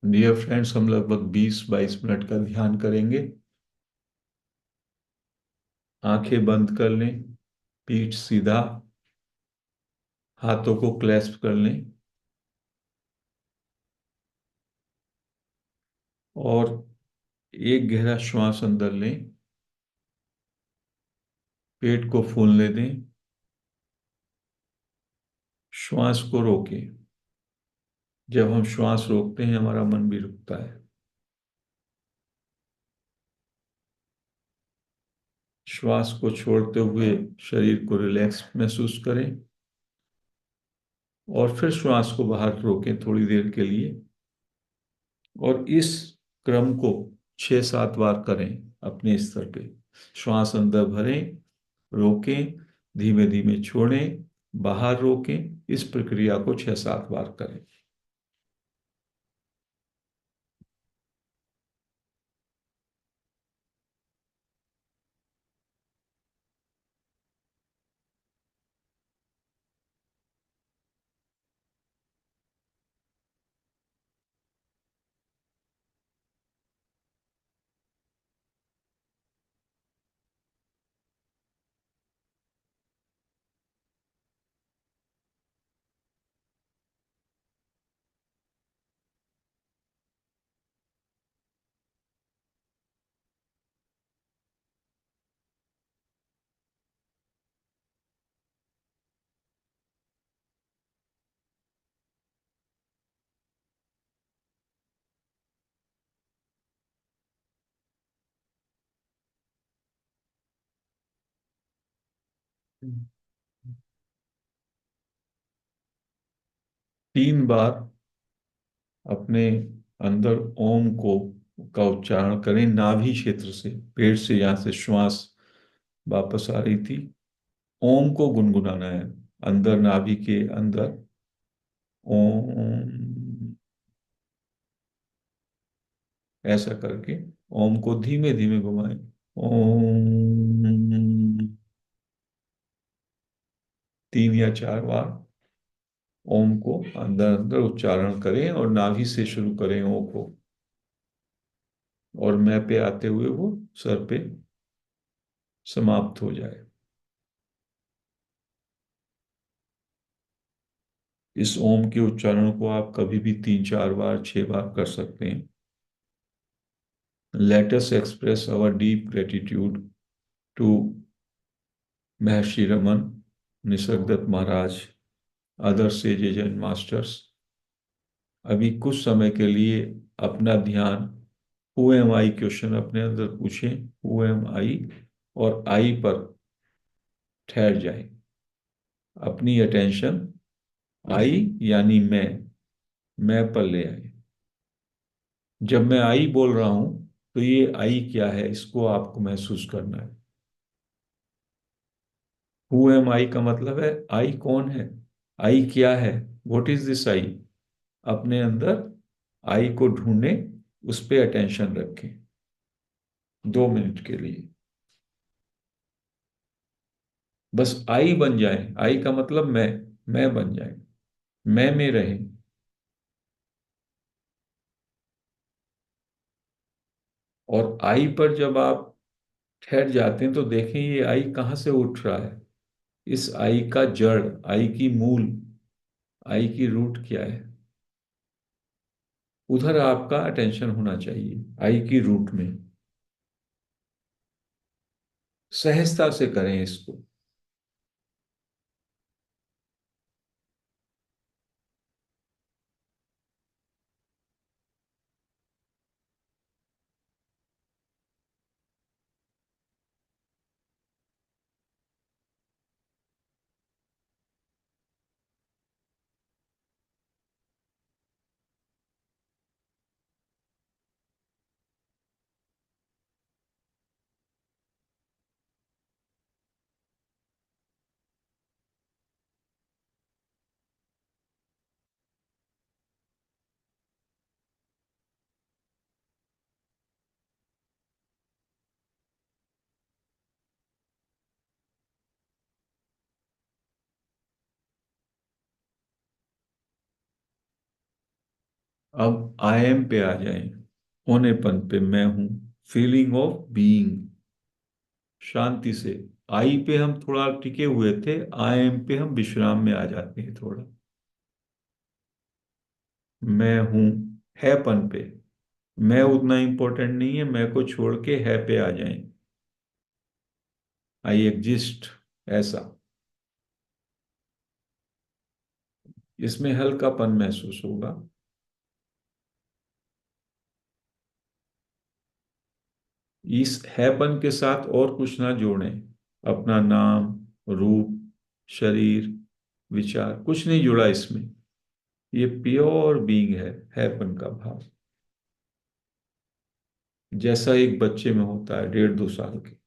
Dear friends, हम लगभग 20-22 minute का ध्यान करेंगे। आंखें बंद कर लें। पीठ सीधा। हाथों को क्लैस्प कर लें। और एक गहरा श्वास अंदर लें। पेट को फूलने दें। श्वास को रोकें। जब हम श्वास रोकते हैं हमारा मन भी रुकता है। श्वास को छोड़ते हुए शरीर को रिलैक्स महसूस करें। और फिर श्वास को बाहर रोकें थोड़ी देर के लिए। और इस क्रम को 6-7 बार करें अपने स्तर पे। श्वास अंदर भरें, रोकें, धीमे धीमे छोड़ें, बाहर रोकें। इस प्रक्रिया को 6-7 बार करें। 3 बार अपने अंदर ओम को का उच्चारण करें, नाभि क्षेत्र से, पेट से, जहां से श्वास वापस आ रही थी। ओम को गुनगुनाना है अंदर, नाभि के अंदर। ओम, ऐसा करके ओम को धीमे धीमे घुमाएं। ओम। 3 या 4 बार ओम को अंदर अंदर उच्चारण करें और नाभि से शुरू करें ओम को। और मैं पे आते हुए वो सर पे समाप्त हो जाए। इस ओम के उच्चारण को आप कभी भी 3-4 बार, 6 बार कर सकते हैं। Let us express our deep gratitude to Maharishi Raman, Nisargadatta Maharaj, other sages and masters। अभी कुछ समय के लिए अपना ध्यान हु एम आई क्वेश्चन अपने अंदर पूछें। हु एम आई, और आई पर ठहर जाए। अपनी अटेंशन आई यानी मैं पर ले आए। जब मैं आई बोल रहा हूं तो ये आई क्या है, इसको आपको महसूस करना है। हु एम आई का मतलब है आई कौन है, आई क्या है, व्हाट इज दिस आई। अपने अंदर आई को ढूंढें, उस पे अटेंशन रखें 2 मिनट के लिए। बस आई बन जाए, आई का मतलब मैं बन जाए, मैं में रहें। और आई पर जब आप ठहर जाते हैं तो देखें ये आई कहाँ से उठ रहा है। इस आई का जड़, आई की मूल, आई की रूट क्या है, उधर आपका अटेंशन होना चाहिए, आई की रूट में। सहजता से करें इसको। अब आई एम पे आ जाएं, होनेपन पे, मैं हूं, फीलिंग ऑफ बीइंग, शांति से। आई पे हम थोड़ा टिके हुए थे, आई एम पे हम विश्राम में आ जाते हैं थोड़ा। मैं हूं, हैपन पे, मैं उतना इंपॉर्टेंट नहीं है, मैं को छोड़ के है पे आ जाएं, आई एग्जिस्ट, ऐसा। इसमें हल्कापन महसूस होगा। इस हैपन के साथ और कुछ ना जोड़ें, अपना नाम, रूप, शरीर, विचार, कुछ नहीं जुड़ा इसमें। ये प्योर बीइंग हैपन का भाव, जैसा एक बच्चे में होता है 1.5 2 साल के।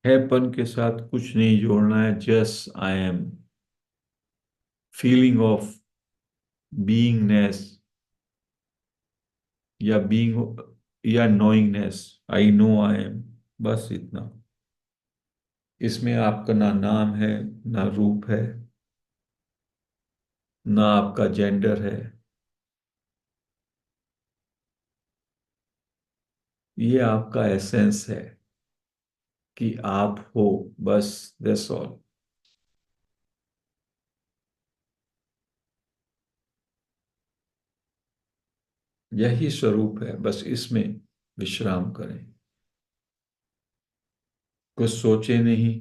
हैपन के साथ कुछ नहीं जोड़ना है, just I am, feeling of beingness, या बीइंग, या नोइंगनेस, आई नो आई एम, बस इतना। इसमें आपका ना नाम है, ना रूप है, ना आपका जेंडर है। ये आपका एसेंस है कि आप हो, बस, दैट्स ऑल। यही स्वरूप है, बस इसमें विश्राम करें। कुछ सोचे नहीं,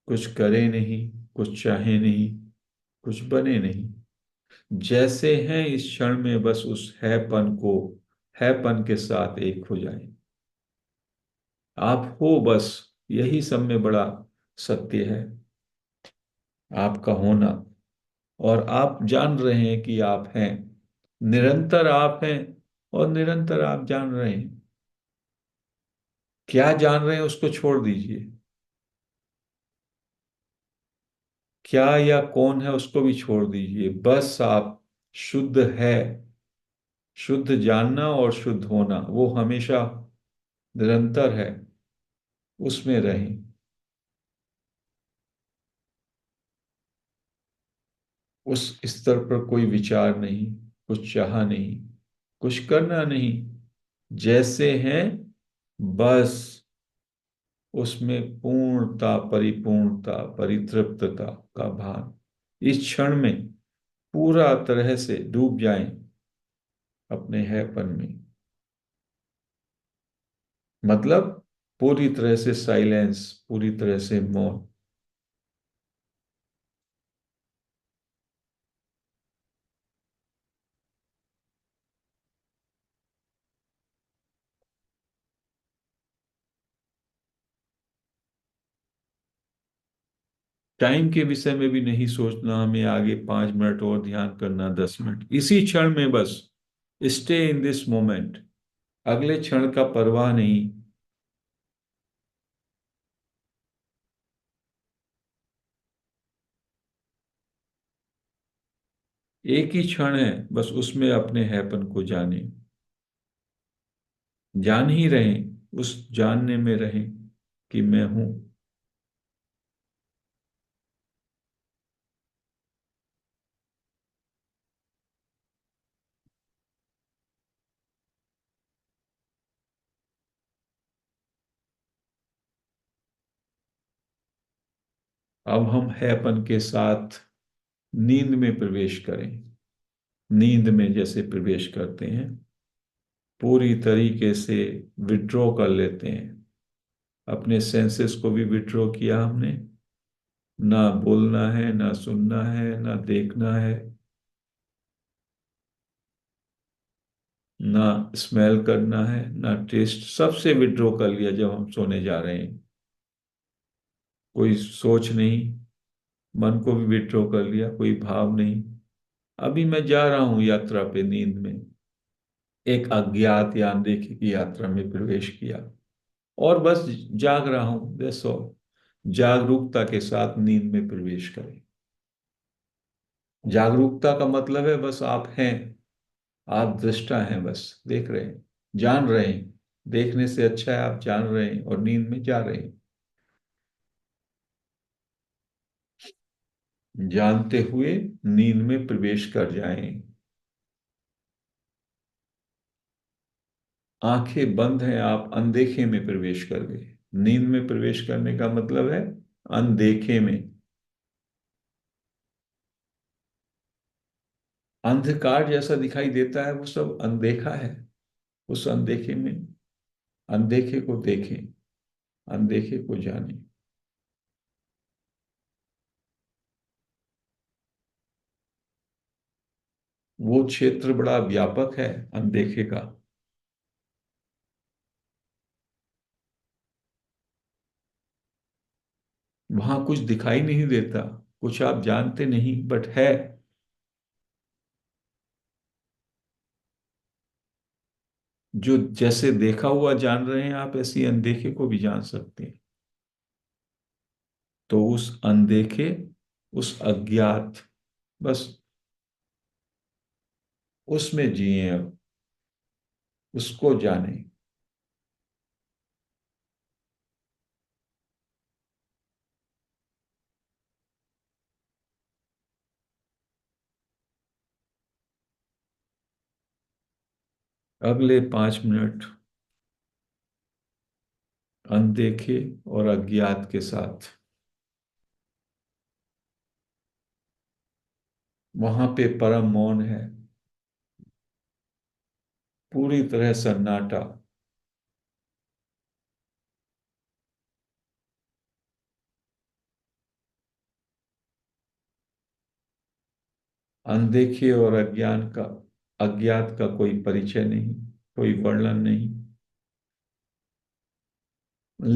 कुछ करे नहीं, कुछ चाहे नहीं, कुछ बने नहीं, जैसे हैं इस क्षण में, बस उस हैपन को, हैपन के साथ एक हो जाएं। आप हो, बस, यही सब में बड़ा सत्य है, आपका होना। और आप जान रहे हैं कि आप हैं, निरंतर आप हैं, और निरंतर आप जान रहे हैं। क्या जान रहे हैं उसको छोड़ दीजिए, क्या या कौन है उसको भी छोड़ दीजिए, बस आप शुद्ध है। शुद्ध जानना और शुद्ध होना वो हमेशा निरंतर है, उसमें रहें। उस स्तर पर कोई विचार नहीं, कुछ चाह नहीं, कुछ करना नहीं, जैसे हैं, बस उसमें पूर्णता, परिपूर्णता, परितृप्तता का भान। इस क्षण में पूरा तरह से डूब जाएं अपने हैपन में, मतलब पूरी तरह से साइलेंस, पूरी तरह से मौन। टाइम के विषय में भी नहीं सोचना, हमें आगे 5 मिनट और ध्यान करना, 10 मिनट, इसी क्षण में बस स्टे इन दिस मोमेंट, अगले क्षण का परवाह नहीं। एक ही क्षण है, बस उसमें अपने हैपन को जाने, जान ही रहें, उस जानने में रहें कि मैं हूं। अब हम हैपन के साथ नींद में प्रवेश करें। नींद में जैसे प्रवेश करते हैं, पूरी तरीके से विड्रॉ कर लेते हैं, अपने सेंसेस को भी विड्रॉ किया हमने। ना बोलना है, ना सुनना है, ना देखना है, ना स्मेल करना है ना टेस्ट, सबसे विड्रॉ कर लिया जब हम सोने जा रहे हैं। कोई सोच नहीं, मन को भी विड्रॉ कर लिया, कोई भाव नहीं। अभी मैं जा रहा हूं यात्रा पे, नींद में एक अज्ञात या अनदेखी की यात्रा में प्रवेश किया, और बस जाग रहा हूं, दैट्स ऑल। जागरूकता के साथ नींद में प्रवेश करें। जागरूकता का मतलब है बस आप हैं, आप दृष्टा हैं, बस देख रहे हैं, जान रहे हैं। देखने से अच्छा है आप जान रहे हैं और नींद में जा रहे हैं। जानते हुए नींद में प्रवेश कर जाएं। आंखें बंद हैं, आप अनदेखे में प्रवेश कर गए। नींद में प्रवेश करने का मतलब है अनदेखे में। अंधकार जैसा दिखाई देता है वो सब अनदेखा है। उस अनदेखे में, अनदेखे को देखें, अनदेखे को जानें। वो क्षेत्र बड़ा व्यापक है अनदेखे का। वहां कुछ दिखाई नहीं देता, कुछ आप जानते नहीं, बट है। जो जैसे देखा हुआ जान रहे हैं आप, ऐसी अनदेखे को भी जान सकते हैं। तो उस अनदेखे, उस अज्ञात, बस उसमें जिए अब, उसको जाने। अगले 5 मिनट अनदेखे और अज्ञात के साथ, वहां पे परम मौन है, पूरी तरह सन्नाटा। अनदेखे और अज्ञात का कोई परिचय नहीं, कोई वर्णन नहीं,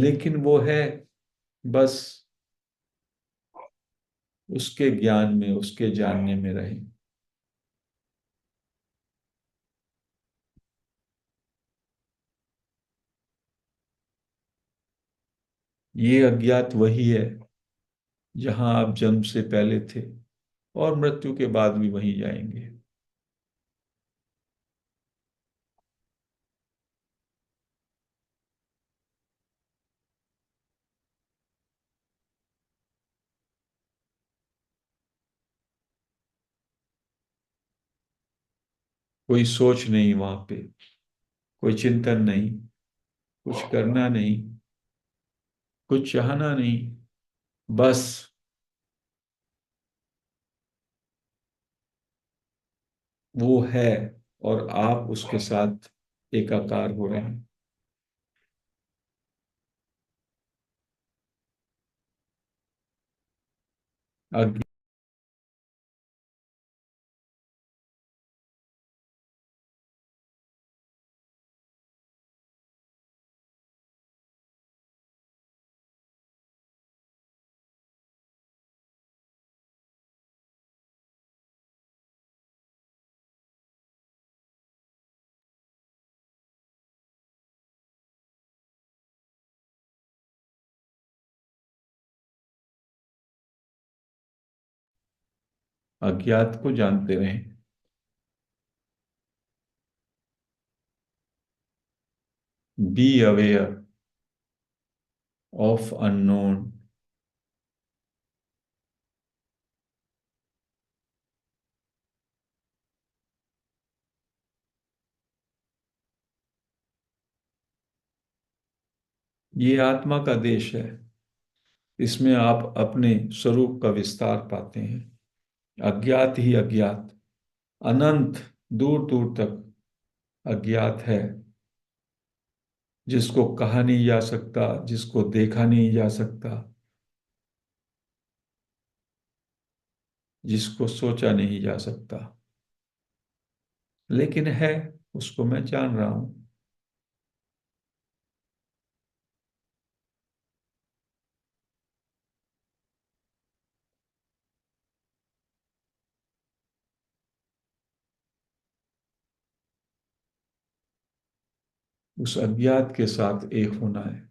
लेकिन वो है, बस उसके ज्ञान में, उसके जानने में रहे। ये अज्ञात वही है जहां आप जन्म से पहले थे और मृत्यु के बाद भी वहीं जाएंगे। कोई सोच नहीं वहां पे, कोई चिंतन नहीं, कुछ करना नहीं, कुछ चाहना नहीं, बस वो है और आप उसके साथ एकाकार हो रहे हैं। अज्ञ- अज्ञात को जानते रहें। Be aware of unknown. ये आत्मा का देश है, इसमें आप अपने स्वरूप का विस्तार पाते हैं। अज्ञात ही अज्ञात, अनंत, दूर दूर तक अज्ञात है, जिसको कहा नहीं जा सकता, जिसको देखा नहीं जा सकता, जिसको सोचा नहीं जा सकता, लेकिन है, उसको मैं जान रहा हूं। उस अज्ञात के साथ एक होना है।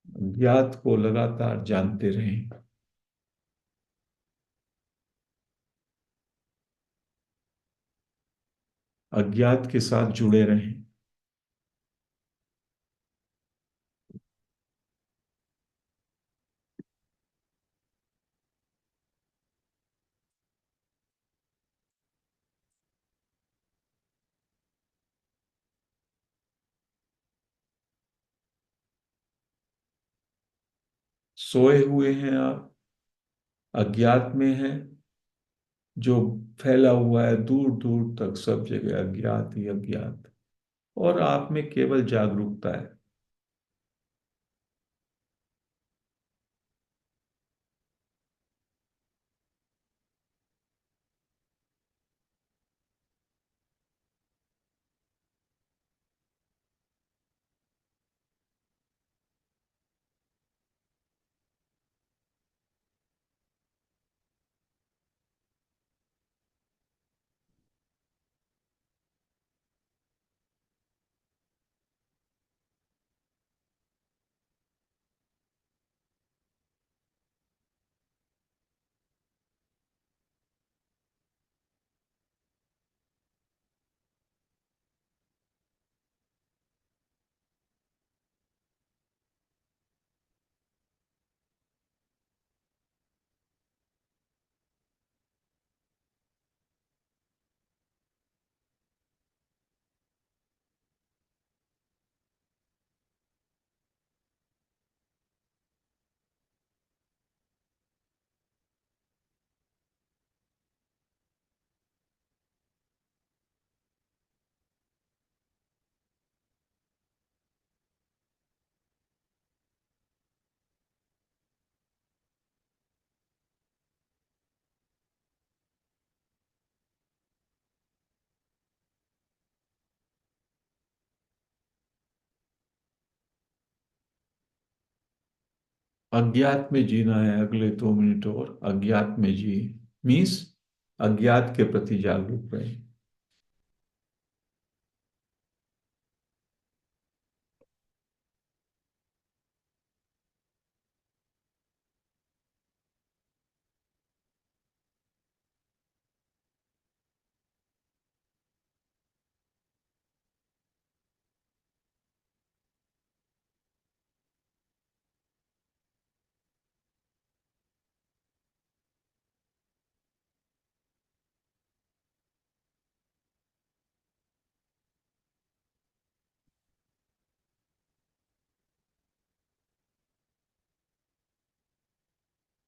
अज्ञात को लगातार जानते रहें। अज्ञात के साथ जुड़े रहें। सोए हुए हैं आप, अज्ञात में हैं, जो फैला हुआ है दूर दूर तक, सब जगह अज्ञात ही अज्ञात। और आप में केवल जागरूकता है। अज्ञात में जीना है अगले 2 मिनट और, अज्ञात में जी मीन्स अज्ञात के प्रति जागरूक रहे।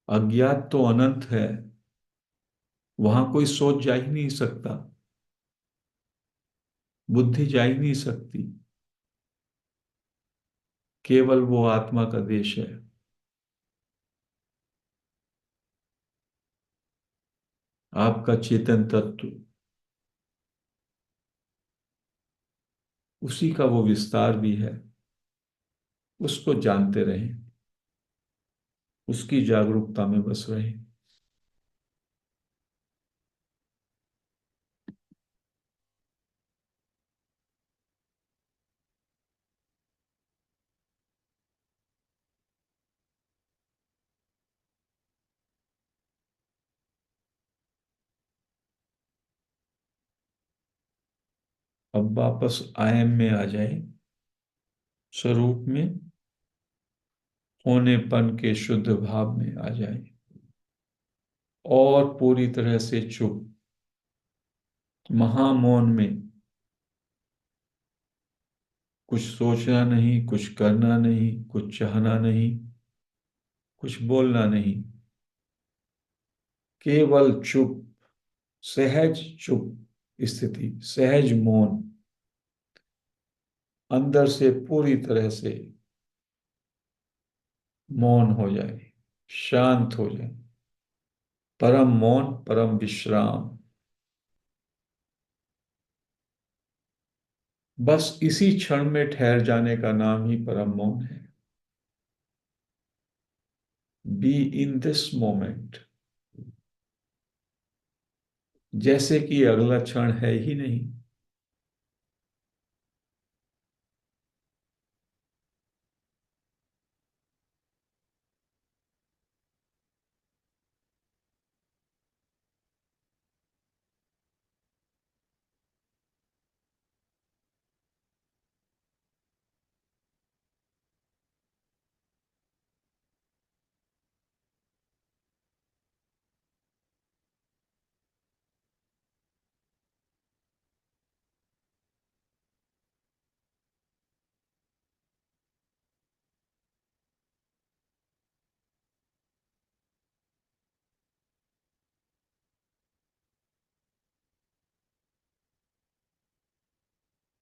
अज्ञात तो अनंत है, वहां कोई सोच जा ही नहीं सकता, बुद्धि जा ही नहीं सकती। केवल वो आत्मा का देश है। आपका चेतन तत्व, उसी का वो विस्तार भी है। उसको जानते रहें, उसकी जागरूकता में बस रहें। अब वापस आयम में आ जाए, स्वरूप में, होनेपन के शुद्ध भाव में आ जाए, और पूरी तरह से चुप, महामौन में। कुछ सोचना नहीं, कुछ करना नहीं, कुछ चाहना नहीं, कुछ बोलना नहीं, केवल चुप, सहज चुप। स्थिति, सहज मौन, अंदर से पूरी तरह से मौन हो जाए, शांत हो जाए, परम मौन, परम विश्राम। बस इसी क्षण में ठहर जाने का नाम ही परम मौन है। बी इन दिस मोमेंट, जैसे कि अगला क्षण है ही नहीं।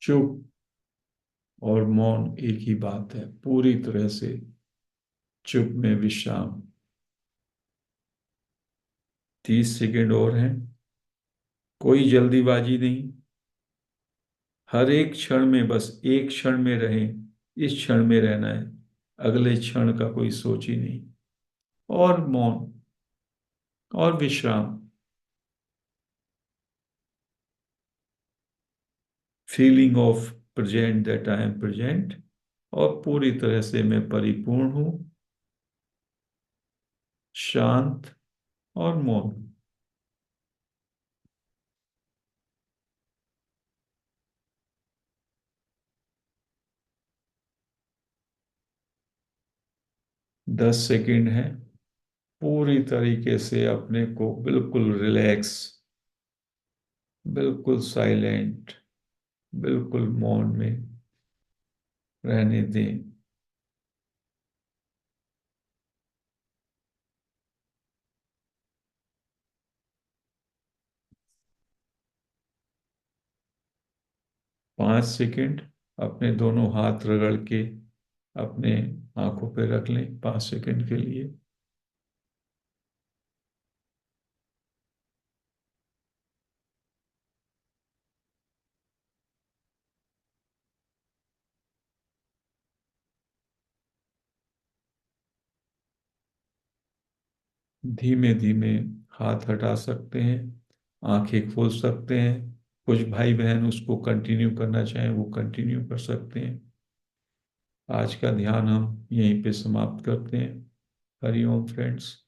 चुप और मौन एक ही बात है, पूरी तरह से चुप में विश्राम। 30 सेकेंड और हैं। कोई जल्दीबाजी नहीं, हर एक क्षण में बस एक क्षण में रहें, इस क्षण में रहना है, अगले क्षण का कोई सोच ही नहीं। और मौन और विश्राम, feeling of present, that I am present, और पूरी तरह से मैं परिपूर्ण हूं, शांत और मौन। 10 सेकेंड है। पूरी तरीके से अपने को बिल्कुल रिलैक्स, बिल्कुल साइलेंट, बिल्कुल मौन में रहने दें। 5 सेकेंड, अपने दोनों हाथ रगड़ के अपने आंखों पे रख लें 5 सेकेंड के लिए। धीमे धीमे हाथ हटा सकते हैं, आंखें खोल सकते हैं। कुछ भाई बहन उसको कंटिन्यू करना चाहें वो कंटिन्यू कर सकते हैं। आज का ध्यान हम यहीं पे समाप्त करते हैं। हरि ओम फ्रेंड्स।